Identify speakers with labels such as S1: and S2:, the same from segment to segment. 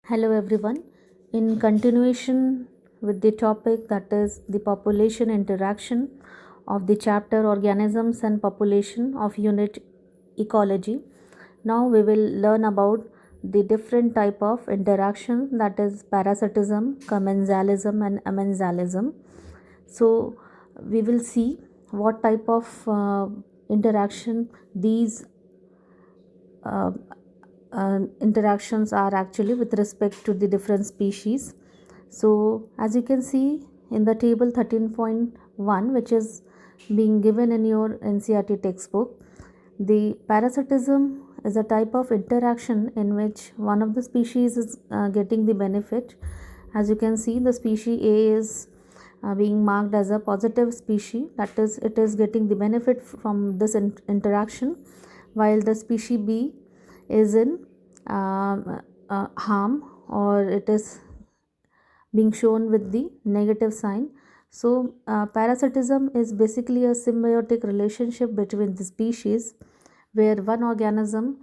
S1: Hello everyone. In continuation with the topic that is the population interaction of the chapter organisms and population of unit ecology. Now we will learn about the different type of interaction that is parasitism, commensalism and amensalism. So we will see what type of interaction these uh, interactions are actually with respect to the different species. So as you can see in the table 13.1, which is being given in your NCERT textbook, the parasitism is a type of interaction in which one of the species is getting the benefit. As you can see, the species A is being marked as a positive species, that is, it is getting the benefit from this interaction, while the species B is in harm, or it is being shown with the negative sign. So parasitism is basically a symbiotic relationship between the species where one organism,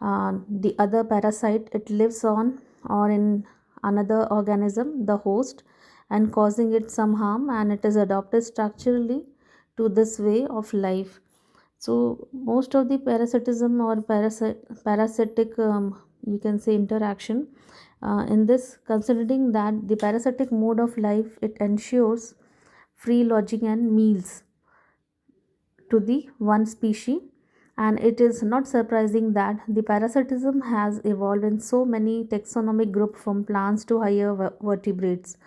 S1: the other parasite, it lives on or in another organism, the host, and causing it some harm, and it is adopted structurally to this way of life. So most of the parasitism or parasitic, you can say, interaction in this, considering that the parasitic mode of life, it ensures free lodging and meals to the one species, and it is not surprising that the parasitism has evolved in so many taxonomic groups from plants to higher vertebrates.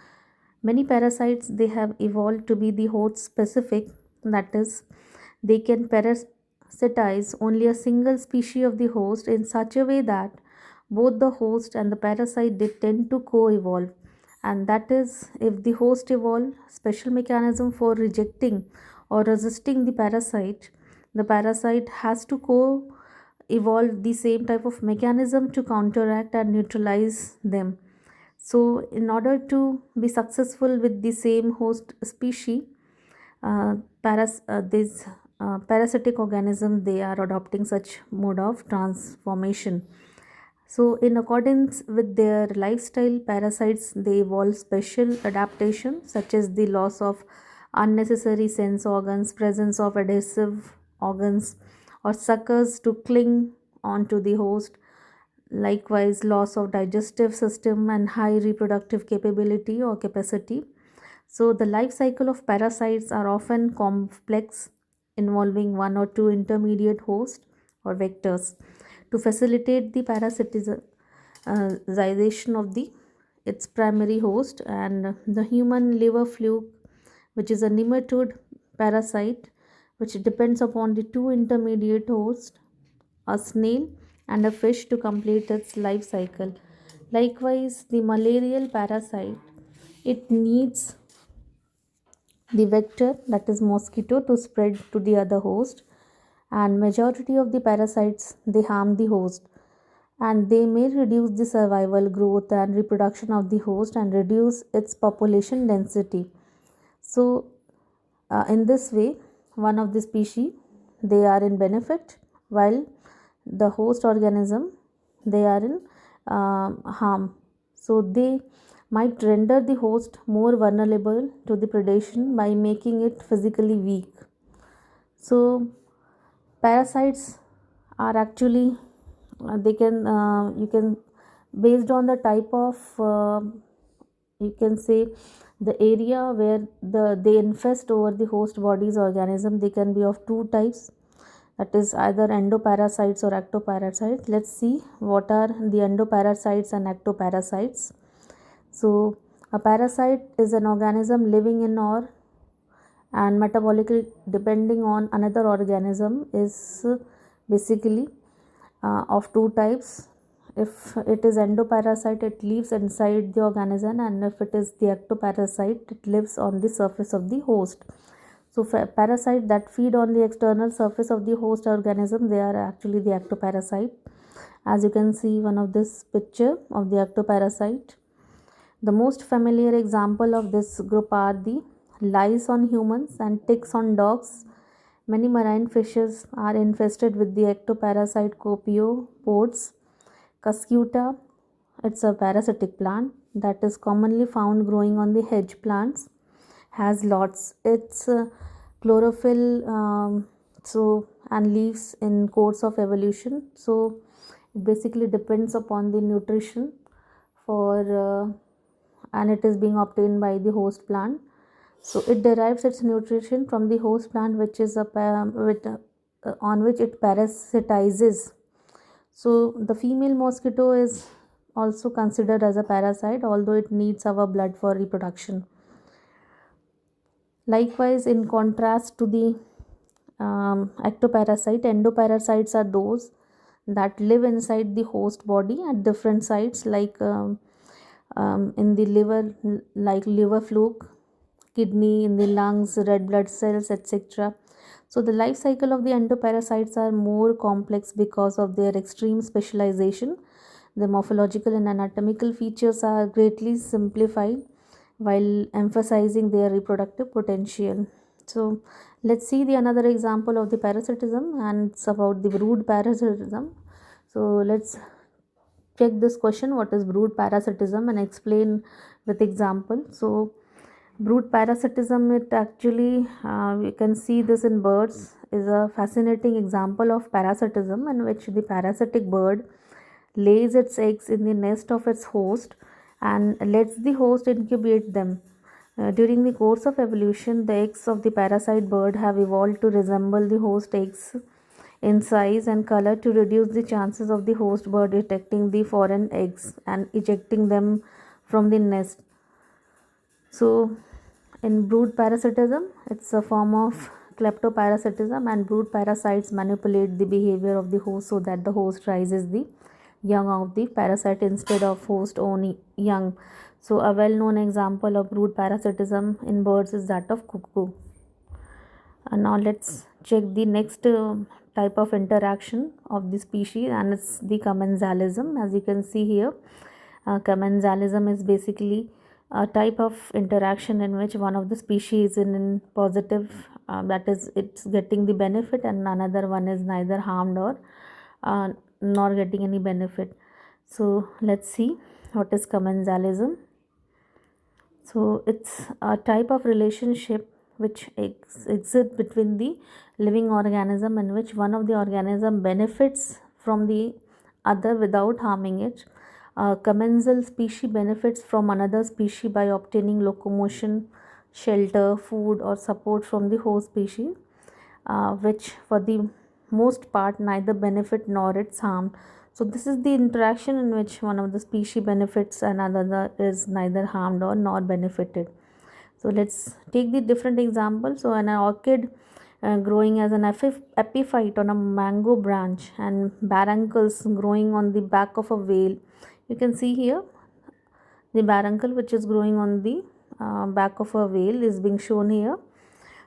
S1: Many parasites, they have evolved to be the host specific, that is, they can parasitize only a single species of the host in such a way that both the host and the parasite, they tend to co-evolve, and that is, if the host evolve special mechanism for rejecting or resisting the parasite has to co-evolve the same type of mechanism to counteract and neutralize them. So in order to be successful with the same host species, these parasitic organism, they are adopting such mode of transformation. So in accordance with their lifestyle, parasites, they evolve special adaptation such as the loss of unnecessary sense organs, presence of adhesive organs or suckers to cling onto the host, likewise loss of digestive system and high reproductive capability or capacity. So the life cycle of parasites are often complex, involving one or two intermediate hosts or vectors to facilitate the parasitization of the its primary host. And the human liver fluke, which is a nematode parasite, which depends upon the two intermediate hosts, a snail and a fish, to complete its life cycle. Likewise, the malarial parasite, it needs the vector, that is mosquito, to spread to the other host, and majority of the parasites, they harm the host, and they may reduce the survival, growth and reproduction of the host and reduce its population density. So in this way, one of the species, they are in benefit, while the host organism, they are in harm. So they might render the host more vulnerable to the predation by making it physically weak. So parasites are actually, they can, you can, based on the type of, you can say, the area where they infest over the host body's organism, they can be of two types, that is either endoparasites or ectoparasites. Let's see what are the endoparasites and ectoparasites. So a parasite is an organism living in or and metabolically depending on another organism, is basically of two types. If it is endoparasite, it lives inside the organism, and if it is the ectoparasite, it lives on the surface of the host. So parasite that feed on the external surface of the host organism, they are actually the ectoparasite. As you can see one of this picture of the ectoparasite. The most familiar example of this group are the lice on humans and ticks on dogs. Many marine fishes are infested with the ectoparasite copiopods. Cuscuta it's a parasitic plant that is commonly found growing on the hedge plants, has lots its chlorophyll, and leaves in course of evolution. So it basically depends upon the nutrition for and it is being obtained by the host plant. So it derives its nutrition from the host plant, which is on which it parasitizes. So the female mosquito is also considered as a parasite, although it needs our blood for reproduction. Likewise, in contrast to the ectoparasite, endoparasites are those that live inside the host body at different sites, like in the liver, like liver fluke, kidney, in the lungs, red blood cells, etc. So the life cycle of the endoparasites are more complex because of their extreme specialization. The morphological and anatomical features are greatly simplified while emphasizing their reproductive potential. So let's see the another example of the parasitism, and it's about the brood parasitism. So let's check this question: what is brood parasitism, and explain with example. So brood parasitism, it actually we can see this in birds, is a fascinating example of parasitism in which the parasitic bird lays its eggs in the nest of its host and lets the host incubate them. During the course of evolution, the eggs of the parasite bird have evolved to resemble the host eggs in size and color to reduce the chances of the host bird detecting the foreign eggs and ejecting them from the nest. So, in brood parasitism, it's a form of kleptoparasitism, and brood parasites manipulate the behavior of the host so that the host raises the young of the parasite instead of host own young. So, a well known example of brood parasitism in birds is that of cuckoo. And now let's check the next type of interaction of the species, and it's the commensalism. As you can see here, commensalism is basically a type of interaction in which one of the species is in positive, that is, it's getting the benefit, and another one is neither harmed or nor getting any benefit. So let's see what is commensalism. So it's a type of relationship which exists between the living organism, in which one of the organism benefits from the other without harming it. A commensal species benefits from another species by obtaining locomotion, shelter, food, or support from the host species, which for the most part neither benefit nor it's harmed. So this is the interaction in which one of the species benefits and another is neither harmed or nor benefited. So let's take the different examples. So an orchid growing as an epiphyte on a mango branch, and baruncles growing on the back of a whale. You can see here the baruncle which is growing on the back of a whale is being shown here.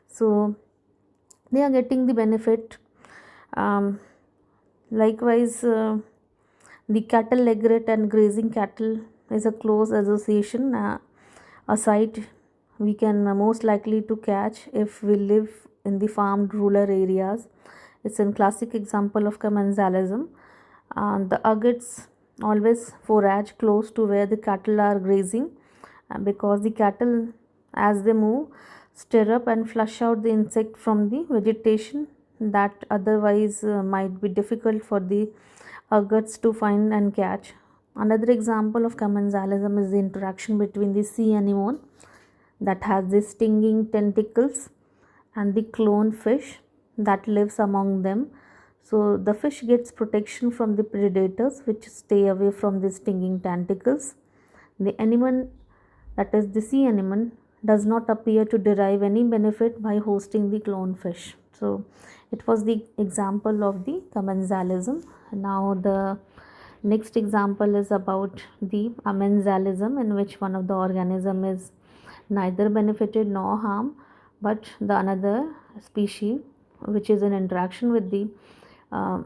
S1: So they are getting the benefit. Likewise, the cattle egret and grazing cattle is a close association, a sight we can most likely to catch if we live in the farmed rural areas. It's a classic example of commensalism. The agates always forage close to where the cattle are grazing, because the cattle, as they move, stir up and flush out the insect from the vegetation that otherwise might be difficult for the agates to find and catch. Another example of commensalism is the interaction between the sea anemone that has the stinging tentacles and the clone fish that lives among them. So the fish gets protection from the predators which stay away from the stinging tentacles. The anemone, that is the sea anemone, does not appear to derive any benefit by hosting the clone fish. So it was the example of the commensalism. Now the next example is about the amensalism, in which one of the organism is neither benefited nor harm, but the another species which is in interaction with the uh,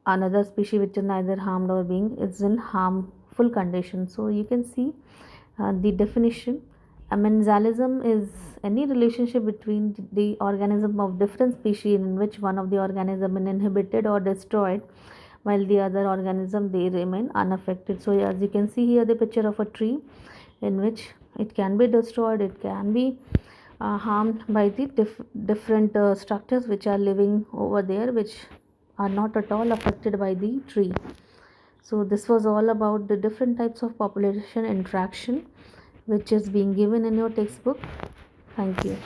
S1: another species which is neither harmed or being is in harmful condition. So you can see the definition. Amensalism is any relationship between the organism of different species in which one of the organism is inhibited or destroyed while the other organism they remain unaffected. So as you can see here the picture of a tree in which it can be destroyed, it can be harmed by the different structures which are living over there, which are not at all affected by the tree. So this was all about the different types of population interaction which is being given in your textbook. Thank you.